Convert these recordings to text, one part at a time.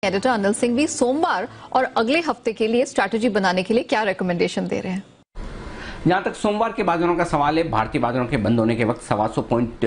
Editor Anil Singh भी सोमवार और अगले हफ्ते के लिए स्ट्रैटेजी बनाने के लिए क्या रिकमेंडेशन दे रहे हैं? जहां तक सोमवार के बाजारों का सवाल है, भारतीय बाजारों के बंद होने के वक्त 125 पॉइंट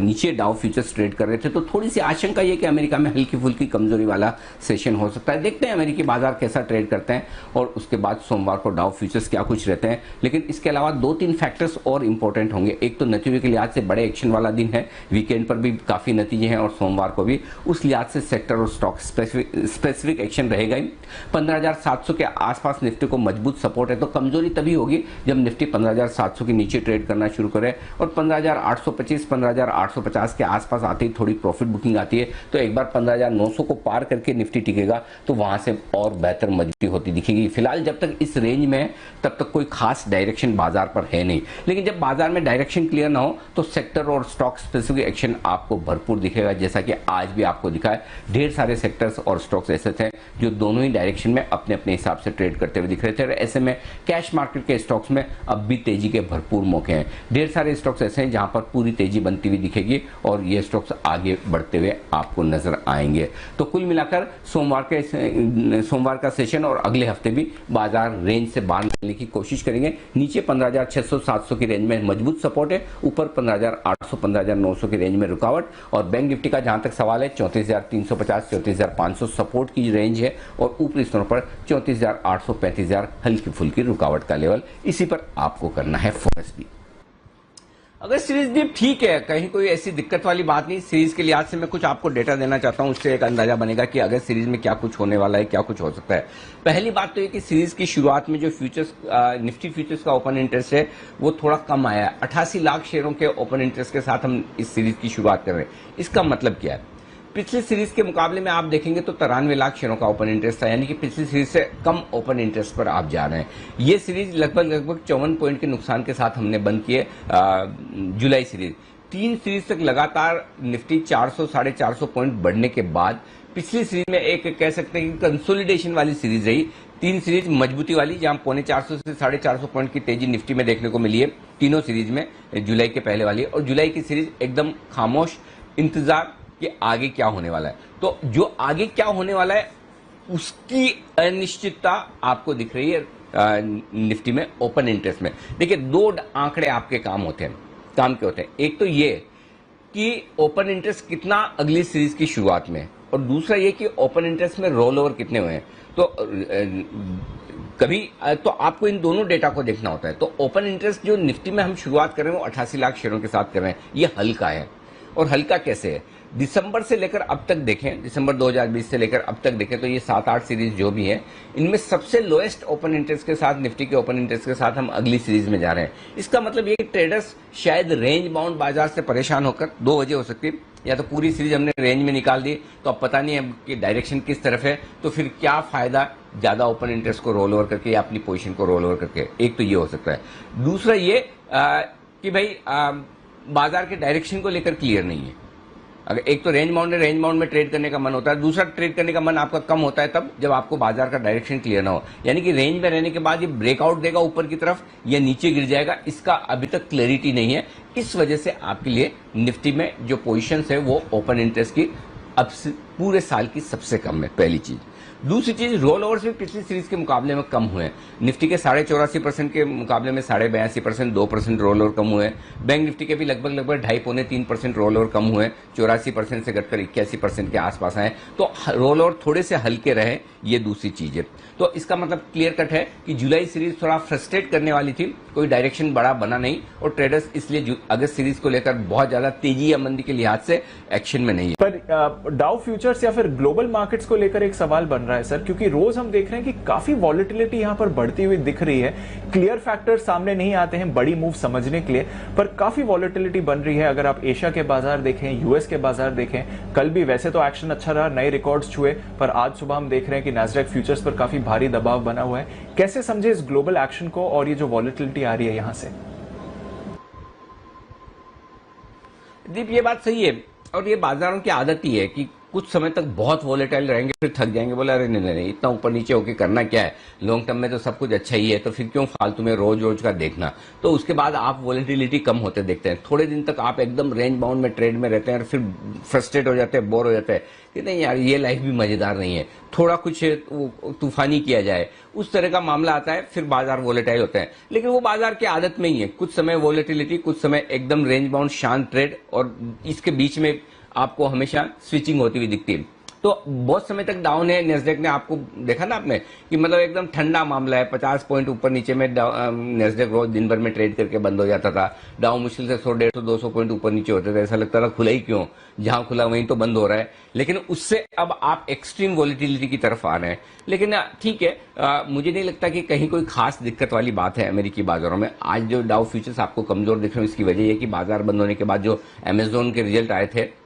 नीचे डाउ फ्यूचर्स ट्रेड कर रहे थे, तो थोड़ी सी आशंका ये कि अमेरिका में हल्की फुल्की कमजोरी वाला सेशन हो सकता है। देखते हैं अमेरिकी बाजार कैसा ट्रेड करते हैं और उसके बाद सोमवार को डाउ फ्यूचर्स क्या कुछ रहते हैं। लेकिन इसके अलावा 2-3 फैक्टर्स और इंपॉर्टेंट होंगे। एक तो नतीजों के लिहाज से बड़े एक्शन वाला दिन है, वीकेंड पर भी काफी नतीजे हैं और सोमवार को भी उस लिहाज से सेक्टर और स्टॉक स्पेसिफिक एक्शन रहेगा ही। 15,700 के आसपास निफ्टी को मजबूत सपोर्ट है, तो कमजोरी तभी होगी जब निफ्टी 15,700 के नीचे ट्रेड करना शुरू करे और 15,825 15,850 के आसपास आते ही थोड़ी प्रॉफिट बुकिंग आती है, तो एक बार 15,900 को पार करके निफ्टी टिकेगा तो वहां से और बेहतर मजबूती होती दिखेगी। फिलहाल जब तक इस रेंज में है तब तक कोई खास डायरेक्शन बाजार पर है नहीं, लेकिन जब बाजार में डायरेक्शन क्लियर ना हो तो सेक्टर और स्टॉक स्पेसिफिक एक्शन आपको भरपूर दिखेगा, जैसा कि आज भी आपको दिखा है। ढेर सारे सेक्टर्स और स्टॉक्स ऐसे थे जो दोनों ही डायरेक्शन में अपने अपने हिसाब से ट्रेड करते हुए दिख रहे थे। ऐसे में कैश मार्केट के स्टॉक्स में अब भी तेजी के भरपूर मौके हैं। ढेर सारे स्टॉक्स ऐसे हैं जहां पर पूरी तेजी बनती हुई दिखेगी और ये स्टॉक्स आगे बढ़ते हुए आपको नजर आएंगे। तो कुल मिलाकर सोमवार का सेशन और अगले हफ्ते भी बाजार रेंज से बाहर निकलने की कोशिश करेंगे। नीचे 15,600-700 की रेंज में मजबूत सपोर्ट है, ऊपर 15,800 15,900 की रेंज में रुकावट। और बैंक निफ्टी का जहां तक सवाल है 34,350 34,500 सपोर्ट की रेंज है और ऊपरी स्तरों पर 34,800 35,000 हल्की फुल्की रुकावट का लेवल। इसी पर आपको करना है फोकस भी। अगर सीरीज भी ठीक है, कहीं कोई ऐसी दिक्कत वाली बात नहीं, सीरीज के लिहाज से मैं कुछ आपको डेटा देना चाहता हूं, उससे एक अंदाजा बनेगा कि अगर सीरीज में क्या कुछ होने वाला है, क्या कुछ हो सकता है। पहली बात तो ये कि सीरीज की शुरुआत में जो फ्यूचर्स निफ्टी फ्यूचर्स का ओपन इंटरेस्ट है वो थोड़ा कम आया है। 88 लाख शेयरों के ओपन इंटरेस्ट के साथ हम इस सीरीज की शुरुआत कर रहे हैं। इसका मतलब क्या है? पिछली सीरीज के मुकाबले में आप देखेंगे तो 93 लाख शेयरों का ओपन इंटरेस्ट था, यानी कि पिछली सीरीज से कम ओपन इंटरेस्ट पर आप जा रहे हैं। ये सीरीज लगभग 54 पॉइंट के नुकसान के साथ हमने बंद किए जुलाई सीरीज। 3 सीरीज तक लगातार निफ्टी 400 450 पॉइंट बढ़ने के बाद पिछली सीरीज में एक कह सकते हैं कि कंसोलिडेशन वाली सीरीज रही। 3 सीरीज मजबूती वाली जहां 450 से 450 पॉइंट की तेजी निफ्टी में देखने को मिली है तीनों सीरीज में, जुलाई के पहले वाली और जुलाई की सीरीज एकदम खामोश इंतजार कि आगे क्या होने वाला है। तो जो आगे क्या होने वाला है उसकी अनिश्चितता आपको दिख रही है निफ्टी में ओपन इंटरेस्ट में। देखिए 2 आंकड़े आपके काम के होते हैं। एक तो ये कि ओपन इंटरेस्ट कितना अगली सीरीज की शुरुआत में, और दूसरा ये कि ओपन इंटरेस्ट में रोल ओवर कितने हुए हैं। तो कभी तो आपको इन दोनों डेटा को देखना होता है। तो ओपन इंटरेस्ट जो निफ्टी में हम शुरुआत कर रहे हैं वो 88 लाख शेयरों के साथ कर रहे हैं, ये हल्का है। और हल्का कैसे है? दिसंबर से लेकर अब तक देखें, दिसंबर 2020 से लेकर अब तक देखें तो ये 7-8 सीरीज जो भी है इनमें सबसे लोएस्ट ओपन इंटरेस्ट के साथ, निफ्टी के ओपन इंटरेस्ट के साथ हम अगली सीरीज में जा रहे हैं। इसका मतलब ये कि ट्रेडर्स शायद रेंज बाउंड बाजार से परेशान होकर 2 वजह हो सकती है, या तो पूरी सीरीज हमने रेंज में निकाल दी तो अब पता नहीं है कि डायरेक्शन किस तरफ है, तो फिर क्या फायदा ज्यादा ओपन इंटरेस्ट को रोल ओवर करके या अपनी पोजीशन को रोल ओवर करके। एक तो ये हो सकता है। दूसरा ये कि भाई बाजार के डायरेक्शन को लेकर क्लियर नहीं है। अगर एक तो रेंज बाउंड में ट्रेड करने का मन होता है, दूसरा ट्रेड करने का मन आपका कम होता है तब जब आपको बाजार का डायरेक्शन क्लियर ना हो, यानी कि रेंज में रहने के बाद ये ब्रेकआउट देगा ऊपर की तरफ या नीचे गिर जाएगा, इसका अभी तक क्लैरिटी नहीं है। इस वजह से आपके लिए निफ्टी में जो पोजीशंस है वो ओपन इंटरेस्ट की अब पूरे साल की सबसे कम है, पहली चीज। दूसरी चीज, रोल ओवर्स भी पिछली सीरीज के मुकाबले में कम हुए हैं। निफ्टी के 84.5% के मुकाबले में 82%, 2% रोल ओवर कम हुए हैं। बैंक निफ्टी के भी लगभग 2.5-3% रोल ओवर कम हुए हैं, 84% से घटकर 81% के आसपास आए। तो रोल ओवर थोड़े से हल्के रहे, ये दूसरी चीज है। तो इसका मतलब क्लियर कट है कि जुलाई सीरीज थोड़ा फ्रस्ट्रेट करने वाली थी, कोई डायरेक्शन बड़ा बना नहीं और ट्रेडर्स इसलिए अगस्त सीरीज को लेकर बहुत ज्यादा तेजी या मंदी के लिहाज से एक्शन में नहीं है। पर डाउ फ्यूचर्स या फिर ग्लोबल मार्केट्स को लेकर एक सवाल बन रहा है सर, क्योंकि रोज हम देख रहे हैं कि काफी वॉलेटिलिटी यहां पर बढ़ती हुई दिख रही है। क्लियर फैक्टर सामने नहीं आते हैं बड़ी मूव समझने के लिए, पर काफी वॉलेटिलिटी बन रही है। अगर आप एशिया के बाजार देखें, यूएस के बाजार देखें, कल भी वैसे तो एक्शन अच्छा रहा, नए रिकॉर्ड्स छुए, पर आज सुबह हम देख रहे हैं कि नैस्डैक फ्यूचर्स पर काफी भारी दबाव बना हुआ है। कैसे समझे इस ग्लोबल एक्शन को और ये जो वॉलेटिलिटी आ रही है यहां से? दीप, ये बात सही है और ये बाजारों की आदत ही है कि कुछ समय तक बहुत वोलेटाइल रहेंगे, फिर थक जाएंगे, बोला अरे नहीं, इतना ऊपर नीचे होके करना क्या है, लॉन्ग टर्म में तो सब कुछ अच्छा ही है, तो फिर क्यों फालतू में रोज रोज का देखना। तो उसके बाद आप वोलेटिलिटी कम होते देखते हैं। थोड़े दिन तक आप एकदम रेंज बाउंड में ट्रेड में रहते हैं और फिर फ्रस्ट्रेट हो जाते हैं, बोर हो जाते हैं कि नहीं यार ये लाइफ भी मजेदार नहीं है, थोड़ा कुछ तूफानी किया जाए, उस तरह का मामला आता है, फिर बाजार वोलेटाइल होते हैं। लेकिन वो बाजार की आदत में ही है, कुछ समय वोलेटिलिटी, कुछ समय एकदम रेंज बाउंड शांत ट्रेड, और इसके बीच में आपको हमेशा स्विचिंग होती हुई दिखती है। तो बहुत समय तक डाउन है नेस्डेक ने, आपको देखा ना आपने कि मतलब एकदम ठंडा मामला है, 50 पॉइंट ऊपर नीचे में नेस्डेक रोज दिन भर में ट्रेड करके बंद हो जाता था। डाउन मुश्किल से 100, 150, 200 पॉइंट ऊपर नीचे होते थे, ऐसा लगता था खुला ही क्यों, जहां खुला वहीं तो बंद हो रहा है। लेकिन उससे अब आप एक्सट्रीम वॉलिटिलिटी की तरफ आ रहे हैं। लेकिन ठीक है, मुझे नहीं लगता कि कहीं कोई खास दिक्कत वाली बात है अमेरिकी बाजारों में। आज जो डाउ फ्यूचर्स आपको कमजोर दिख रहे हैं, इसकी वजह यह कि बाजार बंद होने के बाद जो अमेजोन के रिजल्ट आए थे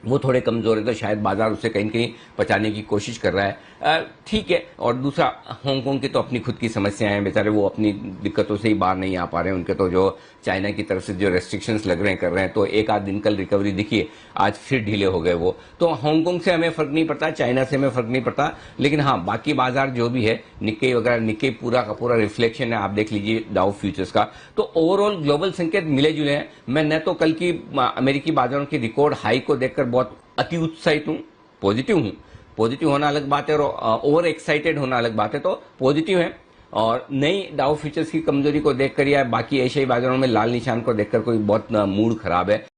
वो थोड़े कमजोर है, तो शायद बाजार उसे कहीं कहीं पचाने की कोशिश कर रहा है, ठीक है। और दूसरा, हांगकांग की तो अपनी खुद की समस्याएं हैं, बेचारे वो अपनी दिक्कतों से ही बाहर नहीं आ पा रहे हैं। उनके तो जो चाइना की तरफ से जो रेस्ट्रिक्शंस लग रहे हैं कर रहे हैं, तो एक आध दिन कल रिकवरी दिखी है, आज फिर ढीले हो गए वो। तो हांगकांग से हमें फर्क नहीं पड़ता, चाइना से हमें फर्क नहीं पड़ता, लेकिन हाँ बाकी बाजार जो भी है, निक्केई वगैरह, निक्केई पूरा का पूरा रिफ्लेक्शन है, आप देख लीजिए डाउ फ्यूचर्स का। तो ओवरऑल ग्लोबल संकेत मिले जुले हैं। मैं न तो कल की अमेरिकी बाजारों की रिकॉर्ड हाई को देखकर बहुत अति उत्साहित हूं, पॉजिटिव हूं। पॉजिटिव होना अलग बात है और ओवर एक्साइटेड होना अलग बात है, तो पॉजिटिव है। और नई डाउ फ्यूचर्स की कमजोरी को देखकर या बाकी एशियाई बाजारों में लाल निशान को देखकर कोई बहुत मूड खराब है।